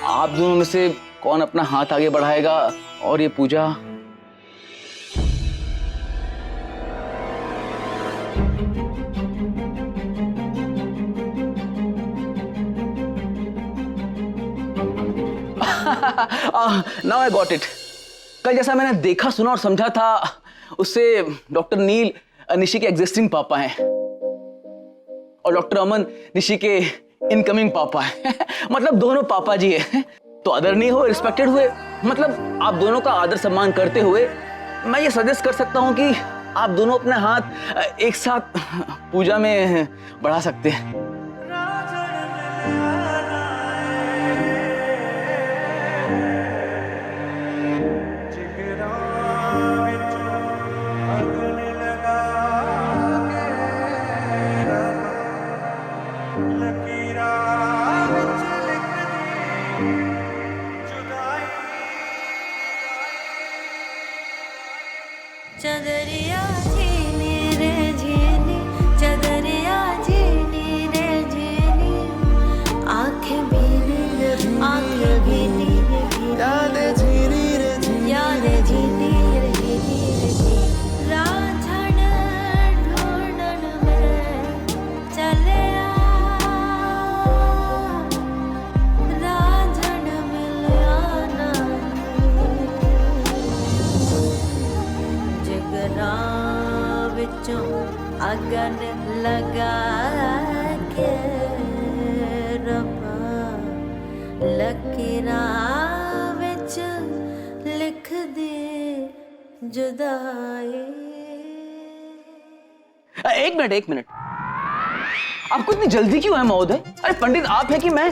आप दोनों में से कौन अपना हाथ आगे बढ़ाएगा और ये पूजा? Now I got it. कल जैसा मैंने देखा, सुना और समझा था, उससे डॉक्टर नील निशी के एग्जिस्टिंग पापा हैं और डॉक्टर अमन निशी के इनकमिंग पापा हैं। मतलब दोनों पापा जी हैं। तो आदरणीय हुए, रिस्पेक्टेड हुए। मतलब आप दोनों का आदर सम्मान करते हुए मैं ये सजेस्ट कर सकता हूं कि आप दोनों अपने हाथ एक साथ पूजा में बढ़ा सकते हैं। चदरिया झीनी रे झीनी, चदरिया झीनी रे झीनी, आंखें भीनी यादें झीनी रे झीनी, यादें झीनी रे झीनी रे झीनी, रांझण ढूंढन में चले रांझण मिलिया ना जिगरा विचों अगन लगा के रब्बा लकीरा विच लिख दे जुदाई। एक मिनट, आपको इतनी जल्दी क्यों है महोदय? अरे पंडित आप हैं कि मैं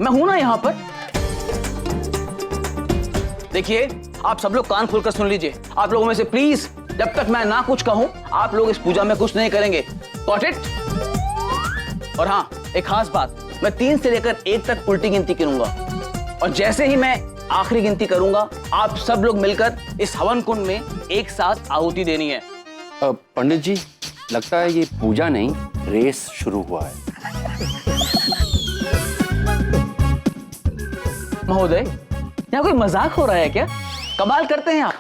हूं ना यहाँ पर। देखिए, आप सब लोग कान खोलकर सुन लीजिए। आप लोगों में से प्लीज, जब तक मैं ना कुछ कहूं, आप लोग इस पूजा में कुछ नहीं करेंगे। Got it? और हाँ, एक खास बात, मैं 3 से लेकर 1 तक उल्टी गिनती करूंगा और जैसे ही मैं आखिरी गिनती करूंगा, आप सब लोग मिलकर इस हवन कुंड में एक साथ आहुति देनी है। पंडित जी, लगता है ये पूजा नहीं, रेस शुरू हुआ है। महोदय, यहाँ कोई मजाक हो रहा है क्या? कमाल करते हैं आप।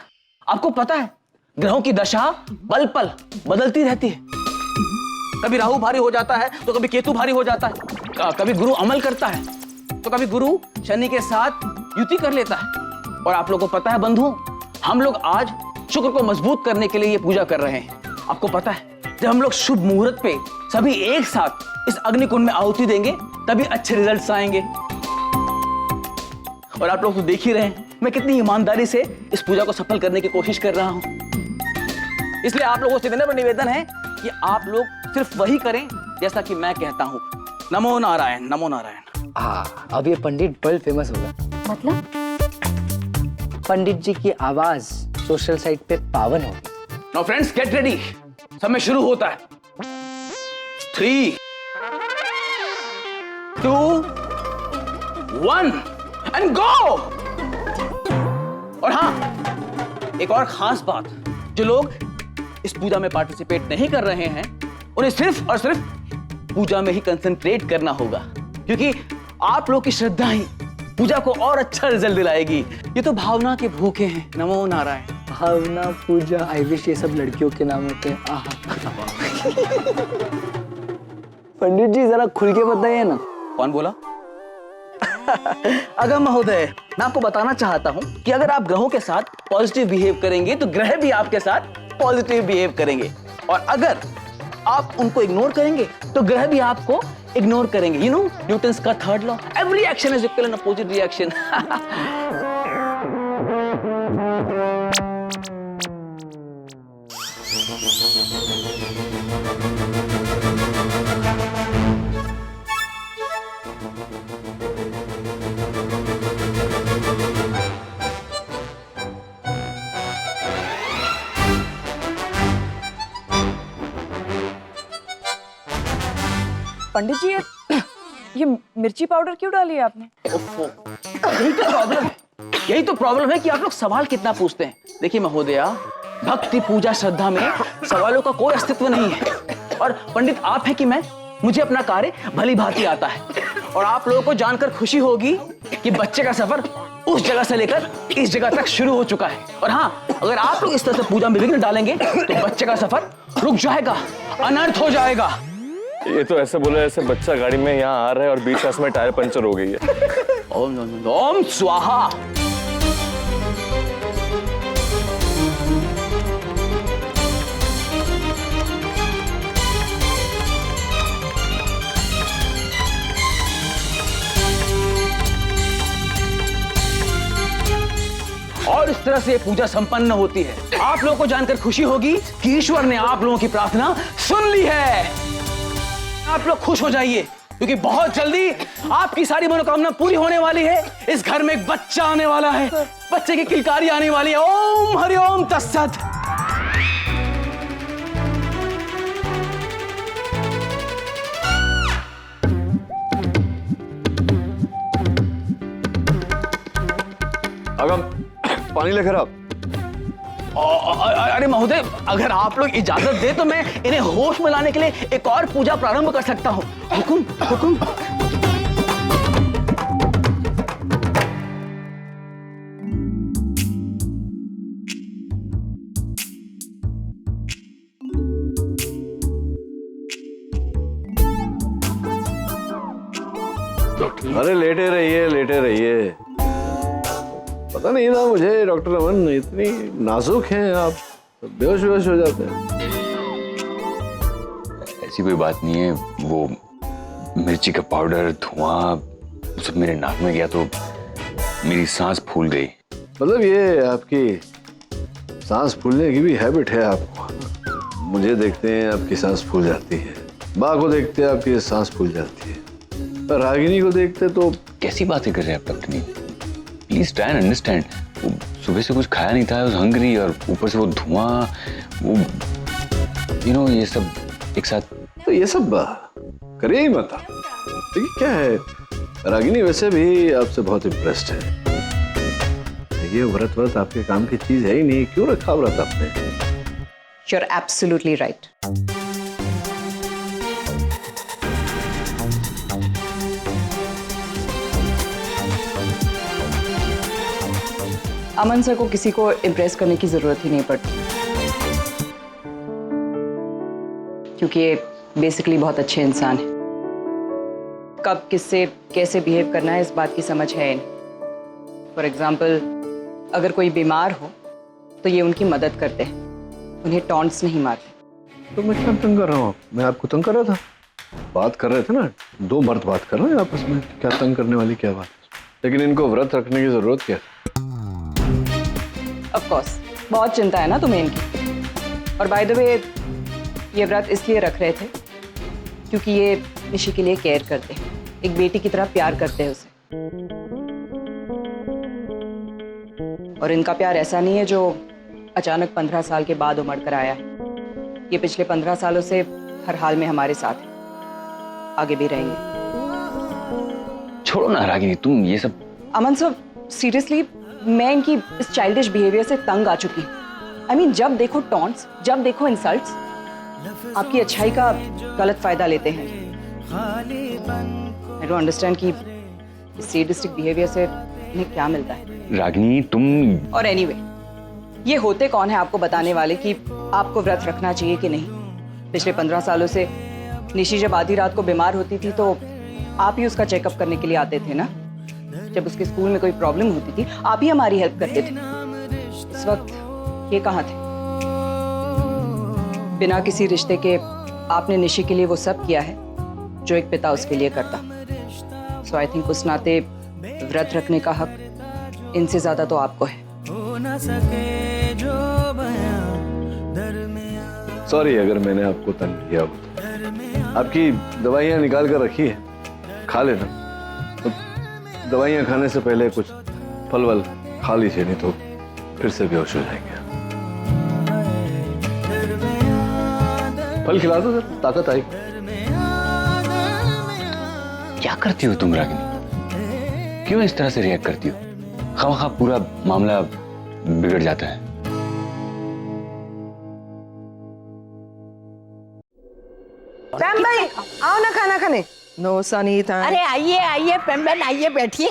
आपको पता है, ग्रहों की दशा पल पल बदलती रहती है। कभी राहु भारी हो जाता है तो कभी केतु भारी हो जाता है, कभी गुरु अमल करता है तो कभी गुरु शनि के साथ युति कर लेता है। और आप लोगों को पता है बंधुओं, हम लोग आज शुक्र को मजबूत करने के लिए ये पूजा कर रहे हैं। आपको पता है, जब हम लोग शुभ मुहूर्त पे सभी एक साथ इस अग्निकुंड में आहुति देंगे, तभी अच्छे रिजल्ट्स आएंगे। और आप लोग तो देख ही रहे हैं मैं कितनी ईमानदारी से इस पूजा को सफल करने की कोशिश कर रहा हूं। इसलिए आप लोगों से विनम्र निवेदन है कि आप लोग सिर्फ वही करें जैसा कि मैं कहता हूं। नमो नारायण, नमो नारायण। हाँ, अब ये पंडित वर्ल्ड फेमस होगा। मतलब? पंडित जी की आवाज सोशल साइट पे पावन होगी। Now friends, get ready. समय शुरू होता है। 3, 2, 1 एंड गो। और हाँ, एक और खास बात, जो लोग इस पूजा में पार्टिसिपेट नहीं कर रहे हैं, उन्हें सिर्फ और सिर्फ पूजा में ही कंसंट्रेट करना होगा, क्योंकि आप लोग की श्रद्धा ही पूजा को और अच्छा रिजल्ट दिलाएगी। ये तो भावना के भूखे हैं। नमो नारायण। भावना, पूजा, आई विश, ये सब लड़कियों के नाम होते हैं। आहा। पंडित जी जरा खुल के बताइए ना। कौन बोला? अगर महोदय, मैं आपको बताना चाहता हूं कि अगर आप ग्रहों के साथ पॉजिटिव बिहेव करेंगे तो ग्रह भी आपके साथ पॉजिटिव बिहेव करेंगे, और अगर आप उनको इग्नोर करेंगे तो ग्रह भी आपको इग्नोर करेंगे। यू नो न्यूटन्स का 3rd law, every action is equal and opposite reaction. Pandit ji, ये मिर्ची पाउडर क्यों डाली है आपने? यही तो प्रॉब्लम है कि आप लोग सवाल कितना पूछते हैं। देखिए महोदया, भक्ति, पूजा, श्रद्धा में सवालों का कोई अस्तित्व नहीं है। और पंडित आप है कि मैं, मुझे अपना कार्य भली भांति आता है। और आप लोगों को जानकर खुशी होगी कि बच्चे का सफर उस जगह से लेकर इस जगह तक शुरू हो चुका है। और हाँ, अगर आप लोग इस तरह से पूजा में विघ्न डालेंगे तो बच्चे का सफर रुक जाएगा, अनर्थ हो जाएगा। ये तो ऐसे बोले जैसे बच्चा गाड़ी में यहाँ आ रहा है और बीच रास्ते में टायर पंचर हो गई है। ओम स्वाहा। और इस तरह से ये पूजा संपन्न होती है। आप लोगों को जानकर खुशी होगी कि ईश्वर ने आप लोगों की प्रार्थना सुन ली है। आप लोग खुश हो जाइए क्योंकि बहुत जल्दी आपकी सारी मनोकामना पूरी होने वाली है। इस घर में एक बच्चा आने वाला है, बच्चे की किलकारी आने वाली है। ओम हरि ओम तत्सत। आगम, पानी लेकर आप। अरे महोदय, अगर आप लोग इजाजत दे तो मैं इन्हें होश में लाने के लिए एक और पूजा प्रारंभ कर सकता हूँ। हुकुम हुकुम। अरे लेटे रहिए। पता नहीं था मुझे डॉक्टर अमन, इतनी नाजुक हैं आप, बेहोश हो जाते हैं। ऐसी कोई बात नहीं है, वो मिर्ची का पाउडर, धुआं सब मेरे नाक में गया तो मेरी सांस फूल गई। मतलब ये आपकी सांस फूलने की भी हैबिट है आपको। मुझे देखते हैं आपकी सांस फूल जाती है, माँ को देखते हैं आपकी सांस फूल जाती है, पर रागिनी को देखते तो। कैसी बातें कर रहे हैं आप doctor? Please try and understand. सुबह से कुछ खाया नहीं था, आई वाज हंग्री, और ऊपर से वो धुआं, वो ये सब एक साथ। तो ये सब करिए ही मत। देखिए क्या है, रागिनी वैसे भी आपसे बहुत इम्प्रेस्ड है। ये व्रत आपके काम की चीज है ही नहीं, क्यों रखा व्रत आपने? You're absolutely right. Aman sir को किसी को इम्प्रेस करने की जरूरत ही नहीं पड़ती, क्योंकि ये बेसिकली बहुत अच्छे इंसान हैं। कब किससे कैसे बिहेव करना है इस बात की समझ है इन्हें। फॉर एग्जाम्पल, अगर कोई बीमार हो तो ये उनकी मदद करते हैं, उन्हें टॉन्ट्स नहीं मारते। तो मैं क्या तंग कर रहा हूँ? मैं आपको तंग कर रहा था? बात कर रहे थे ना, दो मर्द बात कर रहे हैं आपस में, क्या तंग करने वाली क्या बात? लेकिन इनको व्रत रखने की जरूरत क्या? ऑफ कोर्स बहुत चिंता है ना तुम्हें इनकी। और बाय द वे, ये व्रत इसलिए रख रहे थे क्योंकि ये निशी के लिए केयर करते हैं, एक बेटी की तरह प्यार करते हैं उसे। और इनका प्यार ऐसा नहीं है जो अचानक 15 साल के बाद उमड़ कर आया है। ये पिछले 15 सालों से हर हाल में हमारे साथ है, आगे भी रहेंगे। छोड़ो ना रागिनी, तुम ये सब। अमन सर, सीरियसली मैं इनकी इस चाइल्डिश बिहेवियर से तंग आ चुकी हूँ। I mean, जब देखो टॉन्ट्स, जब देखो इंसल्ट्स, आपकी अच्छाई का गलत फायदा लेते हैं। I don't understand कि इस सैडिस्टिक बिहेवियर से इन्हें क्या मिलता है। रागिनी तुम। और एनीवे, ये होते कौन है आपको बताने वाले कि आपको व्रत रखना चाहिए कि नहीं? पिछले 15 सालों से निशी जब आधी रात को बीमार होती थी तो आप ही उसका चेकअप करने के लिए आते थे ना। जब उसके स्कूल में कोई प्रॉब्लम होती थी, आप ही हमारी हेल्प करते थे। इस वक्त ये कहाँ थे? बिना किसी रिश्ते के आपने निशी के लिए वो सब किया है जो एक पिता उसके लिए करता। सो आई थिंक उस नाते व्रत रखने का हक इनसे ज्यादा तो आपको है। सॉरी अगर मैंने आपको तंग किया हो। आपकी दवाइयाँ निकाल कर रखी है, खा लेना। तो दवाइयाँ खाने से पहले कुछ फल वल खा लीजिए, नहीं तो फिर से बेहोश हो जाएंगे। फल खिला दो सर, ताकत आई। क्या करती हो तुम रागिनी? क्यों इस तरह से रिएक्ट करती हो? खामखा पूरा मामला बिगड़ जाता है। राम भाई, आओ ना खाना खाने। नो सनी था। अरे आइए आइए पेम्बन, आइए बैठिए।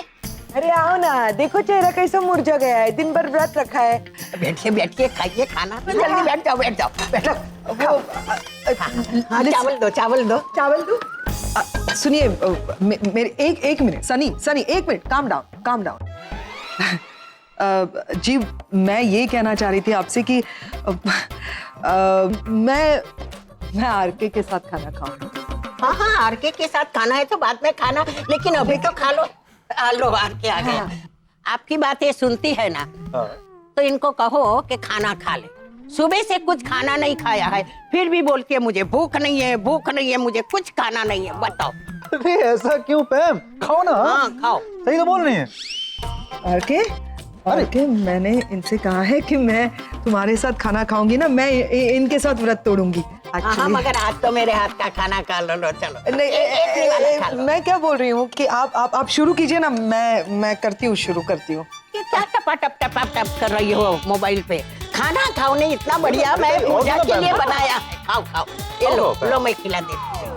अरे आओ ना, देखो चेहरा कैसा मुरझा गया है, दिन भर व्रत रखा है। बैठिए बैठिए, खाइए खाना। जल्दी बैठ जाओ बैठ जाओ बैठो। वो हाँ, चावल दो चावल दो। चावल दूं? सुनिए, मेरे एक मिनट, सनी सनी एक मिनट, काम डाउन। जी मैं ये कहना चाह रही थी आपसे कि मैं आरके के साथ खाना खाऊंगी। हाँ हाँ, आरके के साथ खाना है तो बाद में खाना, लेकिन अभी तो खा लो। लो आरके आ गया। आपकी बातें सुनती है ना, तो इनको कहो कि खाना खा ले। सुबह से कुछ खाना नहीं खाया है, फिर भी बोलती है मुझे भूख नहीं है, मुझे कुछ खाना नहीं है। बताओ। अरे ऐसा क्यों पैम, खाओ ना। हाँ खाओ। सही तो बोल रही है। आरके मैंने इनसे कहा है कि मैं तुम्हारे साथ खाना खाऊंगी ना, मैं इनके साथ व्रत तोड़ूंगी। हाँ, मगर आज तो मेरे हाथ का खाना खा लो। चलो नहीं, मैं क्या बोल रही हूँ कि आप शुरू कीजिए ना, मैं करती हूँ, शुरू करती हूँ। ये क्या टप कर रही हो मोबाइल पे? खाना खाओ। नहीं, इतना बढ़िया मैं पूजा के लिए बनाया है। खाओ। ये लो मैं खिला देती हूँ।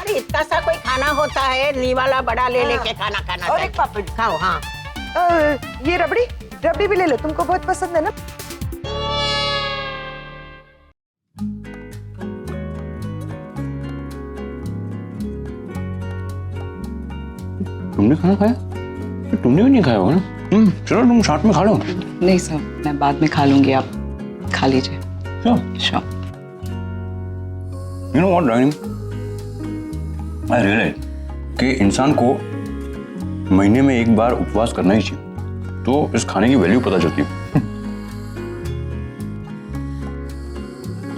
अरे इतना सा कोई खाना होता है, नी वाला बड़ा ले लेके खाना खाना। और एक पापड़ खाओ। हाँ ये रबड़ी भी ले लो, तुमको बहुत पसंद है ना। तुमने खाना खाया? तुमने भी नहीं खाया होगा ना? चलो तुम साथ में खा लो। नहीं साहब, मैं बाद में खा लूंगी, आप खा लीजिए। Sure. You know what, Rani? I realize कि इंसान को महीने में एक बार उपवास करना ही चाहिए, तो इस खाने की वैल्यू पता चलती है।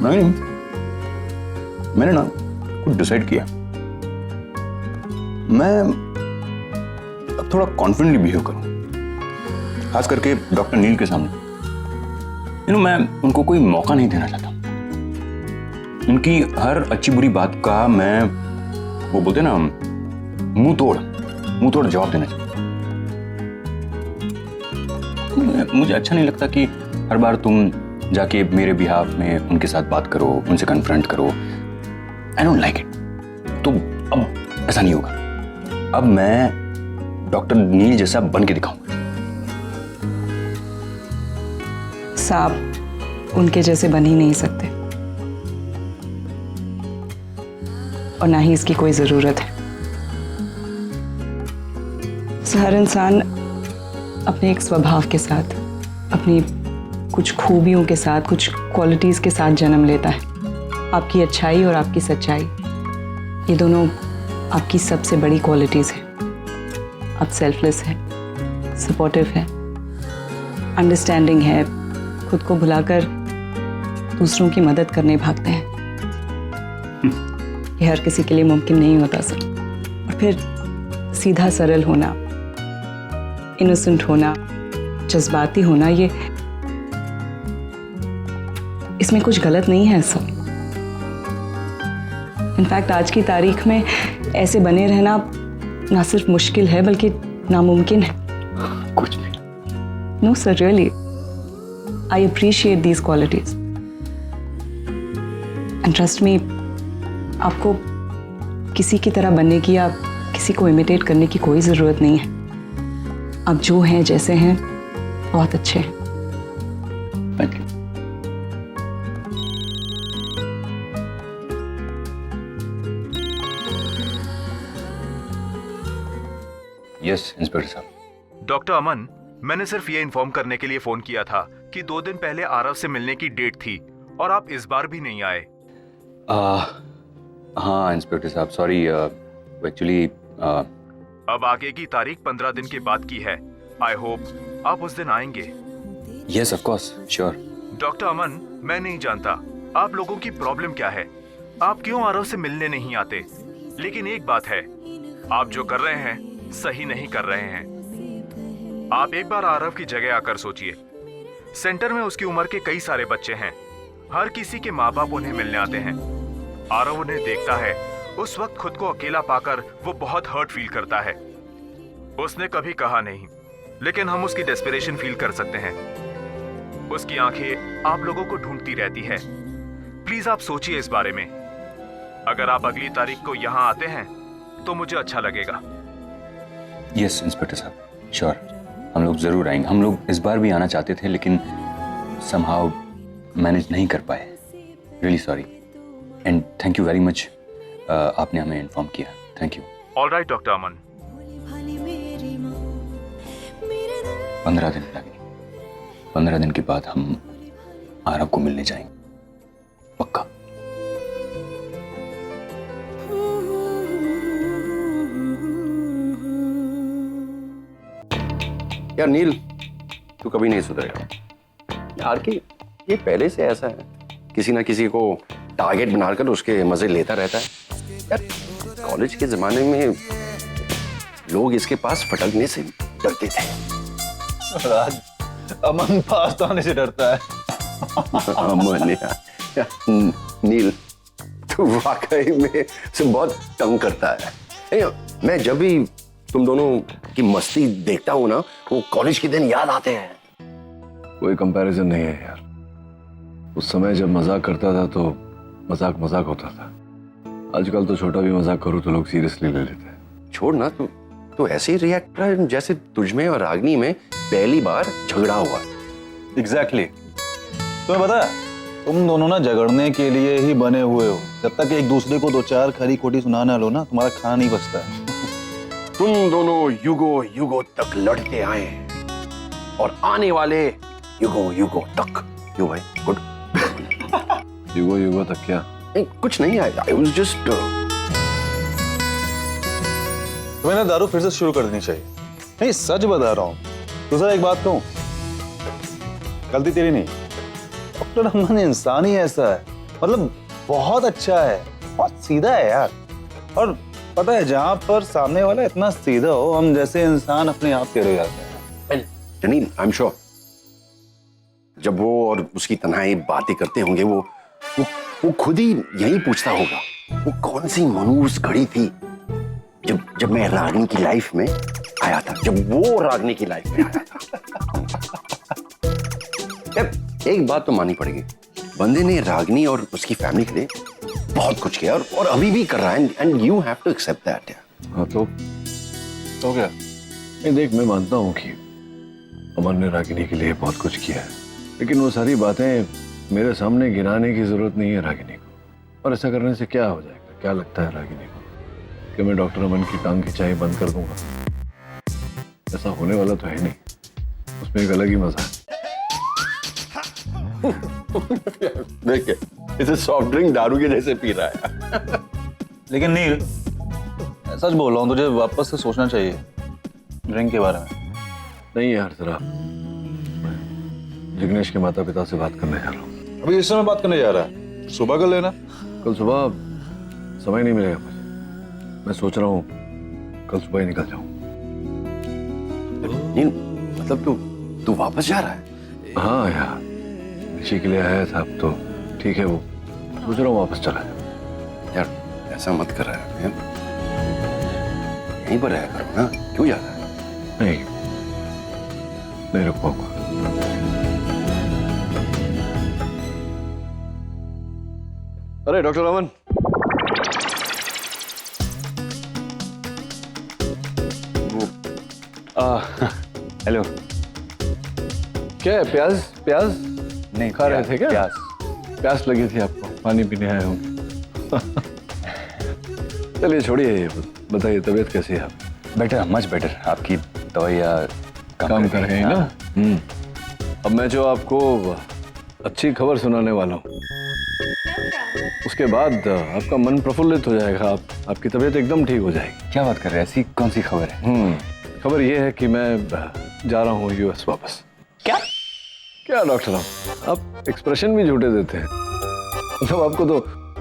नहीं, मैंने ना कुछ डिसाइड किया। मैं अब थोड़ा कॉन्फिडेंटली बिहेव करूं, खास करके डॉक्टर नील के सामने। मैं उनको कोई मौका नहीं देना चाहता। उनकी हर अच्छी बुरी बात का मैं, वो बोलते ना, मुंह तोड़ जवाब देना चाहता। मुझे अच्छा नहीं लगता कि हर बार तुम जाके मेरे बिहाफ में उनके साथ बात करो, उनसे कन्फ्रंट करो। I don't like it. तो अब ऐसा नहीं होगा। अब मैं डॉक्टर नील जैसा बन के दिखाऊंगा। साहब उनके जैसे बन ही नहीं सकते, और ना ही इसकी कोई जरूरत है। हर इंसान अपने एक स्वभाव के साथ, अपनी कुछ खूबियों के साथ, कुछ क्वालिटीज के साथ जन्म लेता है। आपकी अच्छाई और आपकी सच्चाई, ये दोनों आपकी सबसे बड़ी क्वालिटीज हैं। आप सेल्फलेस है, सपोर्टिव है, अंडरस्टैंडिंग है, खुद को भुलाकर दूसरों की मदद करने भागते हैं। ये हर किसी के लिए मुमकिन नहीं होता सर। और फिर सीधा सरल होना, इनोसेंट होना, जज्बाती होना, ये इसमें कुछ गलत नहीं है सर। इनफैक्ट आज की तारीख में ऐसे बने रहना ना सिर्फ मुश्किल है बल्कि नामुमकिन है। कुछ नहीं। No sir, really I appreciate these qualities and trust me, आपको किसी की तरह बनने की या किसी को इमिटेट करने की कोई ज़रूरत नहीं है। आप जो हैं, जैसे हैं, बहुत अच्छे हैं। Thank you. यस इंस्पेक्टर साहब। डॉक्टर अमन, मैंने सिर्फ ये इन्फॉर्म करने के लिए फोन किया था कि 2 दिन पहले आरव से मिलने की डेट थी और आप इस बार भी नहीं आए। हाँ इंस्पेक्टर साहब, सॉरी। एक्चुअली अब आगे की तारीख 15 दिन के बाद की है। आई होप आप उस दिन आएंगे। Yes of course, sure. Doctor Aman, मैं नहीं जानता आप लोगों की प्रॉब्लम क्या है, आप क्यों आरव से मिलने नहीं आते, लेकिन एक बात है, आप जो कर रहे हैं सही नहीं कर रहे हैं। आप एक बार आरव की जगह आकर सोचिए। सेंटर में उसकी उम्र के कई सारे बच्चे हैं, हर किसी के माँ बाप उन्हें मिलने आते हैं। आरव उन्हें देखता है, उस वक्त खुद को अकेला पाकर वो बहुत हर्ट फील करता है। उसने कभी कहा नहीं, लेकिन हम उसकी डेस्परेशन फील कर सकते हैं। उसकी आंखें आप लोगों को ढूंढती रहती है। प्लीज आप सोचिए इस बारे में। अगर आप अगली तारीख को यहाँ आते हैं तो मुझे अच्छा लगेगा। यस इंस्पेक्टर साहब, श्योर, हम लोग जरूर आएंगे। हम लोग इस बार भी आना चाहते थे लेकिन समहाउ मैनेज नहीं कर पाए। Really sorry and thank you very much, आपने हमें इन्फॉर्म किया, thank you. All right doctor Aman. 15 दिन लगेंगे, 15 दिन के बाद हम आरव को मिलने जाएंगे, पक्का। यार नील, तू कभी नहीं सुधरेगा यार। कि ये पहले से ऐसा है, किसी ना किसी को टारगेट बनाकर उसके मजे लेता रहता है। यार कॉलेज के जमाने में लोग इसके पास फटकने से डरते थे। राज, अमन पास तो आने से डरता है। अमन यार, नील तू वाकई में से बहुत तंग करता है। मैं जब भी तुम दोनों की मस्ती देखता हूँ ना, वो कॉलेज के दिन याद आते हैं। कोई कंपैरिजन नहीं है यार। उस समय जब मजाक करता था तो मजाक मजाक होता था। आजकल तो छोटा भी मजाक करो तो लोग सीरियसली ले लेते हैं। छोड़ ना, तू ऐसे ही रिएक्ट कर जैसे तुझमें और रागनी में पहली बार झगड़ा हुआ। एग्जैक्टली। तुम्हें पता है, तुम दोनों ना झगड़ने के लिए ही बने हुए हो। जब तक एक दूसरे को 2-4 खरी खोटी सुना ना लो ना, तुम्हारा खाना नहीं बचता है। तुम दोनों युगों युगों तक लड़ते आए हैं और आने वाले युगों युगों तक। यू भाई गुड। युगो युगो तक क्या? नहीं, कुछ नहीं, आई वाज जस्ट। तुम्हें ना दारू फिर से शुरू कर देनी चाहिए। नहीं, सच बता रहा हूँ। दूसरा एक बात कहूँ, गलती तेरी नहीं, डॉक्टर अमन इंसान ही ऐसा है। मतलब बहुत अच्छा है, बहुत सीधा है यार। और पता है, जहाँ पर सामने वाला इतना सीधा हो, हम जैसे इंसान अपने आप टेढ़े जाते हैं। जनील, आई एम श्योर जब वो और उसकी तन्हाई बातें करते होंगे, वो खुद ही यही पूछता होगा, वो कौन सी मनूस घड़ी थी जब मैं रागिनी की लाइफ में आया था, जब वो रागिनी की लाइफ में आया था। यार एक बात तो माननी पड़ेगी, बंदे ने रागिनी और उसकी फैमिली के लिए बहुत कुछ किया और अभी भी कर रहा है, and you have to accept that. हाँ तो क्या? नहीं देख, मैं मानता हूँ कि अमन ने रागिनी के लिए बहुत कुछ किया है, लेकिन वो सारी बातें मेरे सामने गिनाने की जरूरत नहीं है रागिनी को। और ऐसा करने से क्या हो जाएगा? क्या लगता है रागिनी को कि मैं डॉक्टर अमन की टांग खिंचाई बंद कर दूंगा? ऐसा होने वाला तो है नहीं। उसमें एक अलग ही मजा है। देखिए, इसे सॉफ्ट ड्रिंक दारू के जैसे पी रहा है। लेकिन नील, सच बोल रहा हूँ, तुझे वापस से सोचना चाहिए ड्रिंक के बारे में। नहीं यार, जरा जिग्नेश के माता पिता से बात करने जा रहा हूँ। अभी इस समय बात करने जा रहा है? सुबह कर लेना। कल सुबह समय नहीं मिलेगा मुझे। मैं सोच रहा हूँ कल सुबह ही निकल जाऊँ। नहीं, मतलब तू वापस जा रहा है? हाँ यार, ऋषि के लिए आया था, अब तो ठीक है। वो सोच रहा हूँ वापस चला जाऊँ। यार ऐसा मत कर रहा है, यहीं पर रहा करो ना, क्यों जा रहा है? नहीं रुक पाऊंगा। अरे डॉक्टर अमन, हेलो। क्या है? प्याज नहीं, खा रहे थे क्या? प्यास लगी थी आपको, पानी पीने आए होंगे। चलिए छोड़िए ये, बताइए तबीयत कैसी है आप? Better, much better. आपकी दवाइयाँ काम कर रहे हैं ना? अब मैं जो आपको अच्छी खबर सुनाने वाला हूँ, उसके बाद आपका मन प्रफुल्लित हो जाएगा। आपकी तबीयत एकदम ठीक हो जाएगी। क्या बात कर रहे हैं? ऐसी कौन सी खबर है? खबर ये है कि मैं जा रहा हूँ यूएस वापस। क्या डॉक्टर साहब, आप एक्सप्रेशन भी झूठे देते हैं। मतलब आपको तो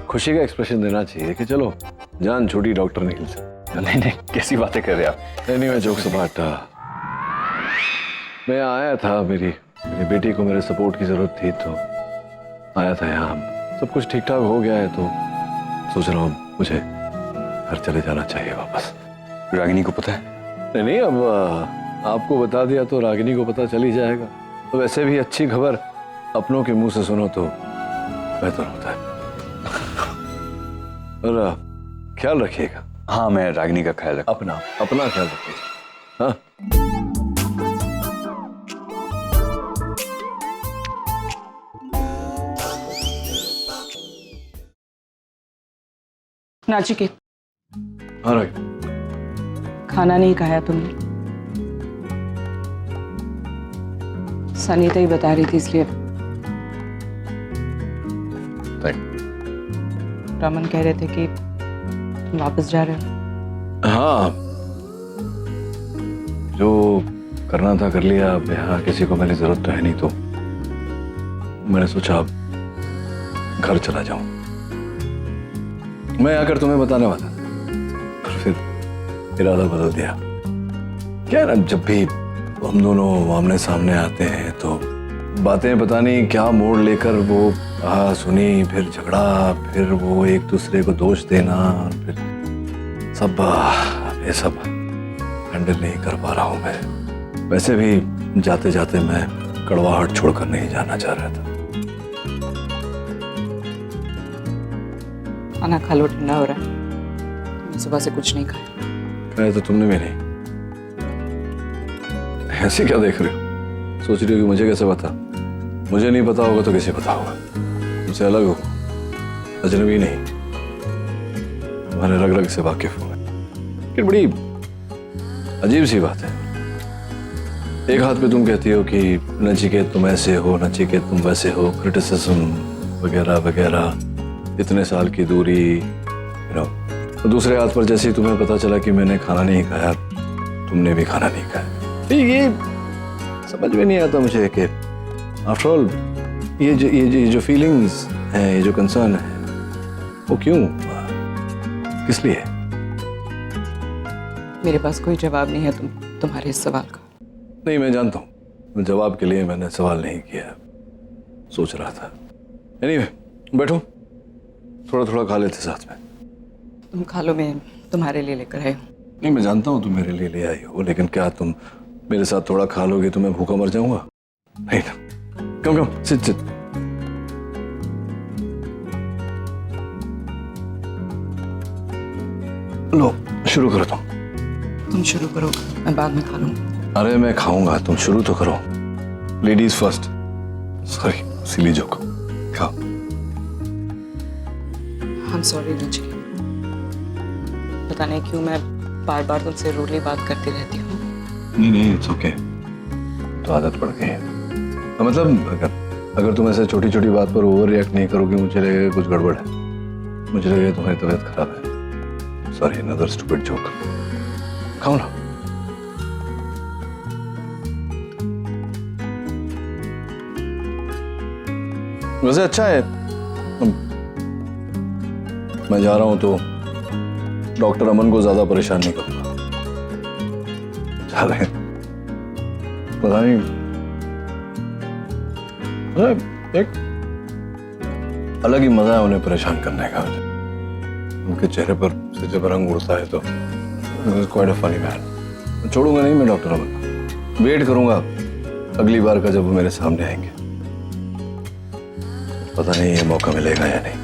खुशी का एक्सप्रेशन देना चाहिए कि चलो जान छूटी डॉक्टर नील से। नहीं, कैसी बातें कर रहे हैं आप? नहीं, मैं जोक सपाट। मैं आया था, मेरी बेटी को मेरे सपोर्ट की जरूरत थी तो आया था यहाँ। सब कुछ ठीक ठाक हो गया है तो सोच रहा हूँ मुझे घर चले जाना चाहिए वापस। रागिनी को पता है? नहीं, अब आपको बता दिया तो रागिनी को पता चल ही जाएगा। तो वैसे भी अच्छी खबर अपनों के मुंह से सुनो तो बेहतर होता है। और ख्याल रखिएगा। हाँ, मैं रागिनी का ख्याल रख। अपना अपना ख्याल रखिएगा। हाँ, नाचिकेत, हाँ रागिनी। खाना नहीं खाया तुमने? सनीता ही बता रही थी इसलिए। रमन कह रहे थे कि तुम वापस जा रहे हो। हाँ, जो करना था कर लिया। अब यहाँ किसी को मेरी जरूरत तो है नहीं, तो मैंने सोचा अब घर चला जाऊं। मैं आकर तुम्हें बताने वाला था, पर फिर इरादा बदल दिया। क्या है ना, जब भी हम दोनों आमने सामने आते हैं तो बातें पता नहीं क्या मोड़ लेकर वो सुनी, फिर झगड़ा, फिर वो एक दूसरे को दोष देना, फिर सब ये सब हैंडल नहीं कर पा रहा हूं मैं। वैसे भी जाते जाते मैं कड़वाहट छोड़कर नहीं जाना चाह रहा था। खाना खा लो, ठंडा हो रहा है। मैं सुबह से कुछ नहीं खाया। खाया तो तुमने भी नहीं। ऐसे क्या देख रहे हो? सोच रही हो कि मुझे कैसे पता? मुझे नहीं पता होगा तो किसे पता होगा? मुझसे अलग हो, अजनबी नहीं, तुम्हारे रग रग से वाकिफ हूं। लेकिन बड़ी अजीब सी बात है। एक हाथ पे तुम कहती हो कि नचिकेत तुम ऐसे हो, नचिकेत तुम वैसे हो, क्रिटिसिज्म वगैरह वगैरह, इतने साल की दूरी, तो दूसरे हाथ पर जैसे ही तुम्हें पता चला कि मैंने खाना नहीं खाया, तुमने भी खाना नहीं खाया। ये समझ में नहीं आता मुझे कि आफ्टर ऑल ये जो फीलिंग्स हैं, ये जो कंसर्न है, वो क्यों, किस लिए? मेरे पास कोई जवाब नहीं है तुम्हारे इस सवाल का। नहीं, मैं जानता हूँ, जवाब के लिए मैंने सवाल नहीं किया, सोच रहा था। एनीवे, बैठो, थोड़ा थोड़ा खा लेते साथ में। तुम खा लो, मैं तुम्हारे लिए लेकर आई हूँ। नहीं, मैं जानता हूँ तुम मेरे लिए ले आई हो, लेकिन क्या तुम मेरे साथ थोड़ा खा लोगे तो मैं भूखा मर जाऊंगा? नहीं ना। कम कम, सिट सिट। लो, शुरू करो तुम शुरू करो, मैं बाद में खा लूंगा। अरे मैं खाऊंगा, तुम शुरू तो करो। Ladies first. सॉरी, सिली जोक। खाओ। I'm sorry नचिकेत, पता नहीं क्यों मैं बार बार तुमसे रूडली बात करती रहती हूँ। नहीं, इट्स ओके, तो आदत पड़ गई है। मतलब अगर तुम ऐसे छोटी छोटी बात पर ओवर रिएक्ट नहीं करोगे, मुझे लगेगा कुछ गड़बड़ है, मुझे लगेगा तुम्हारी तबीयत खराब है। Sorry, another stupid joke. खाओ ना। वैसे अच्छा है, मैं जा रहा हूं तो डॉक्टर अमन को ज्यादा परेशान नहीं करूंगा। चल, पता नहीं, एक अलग ही मजा है उन्हें परेशान करने का। उनके चेहरे पर से जब रंग उड़ता है तो क्वाइट अ फनी मैन। छोड़ूंगा नहीं मैं डॉक्टर अमन, वेट करूंगा अगली बार का जब वो मेरे सामने आएंगे। पता नहीं ये मौका मिलेगा या नहीं।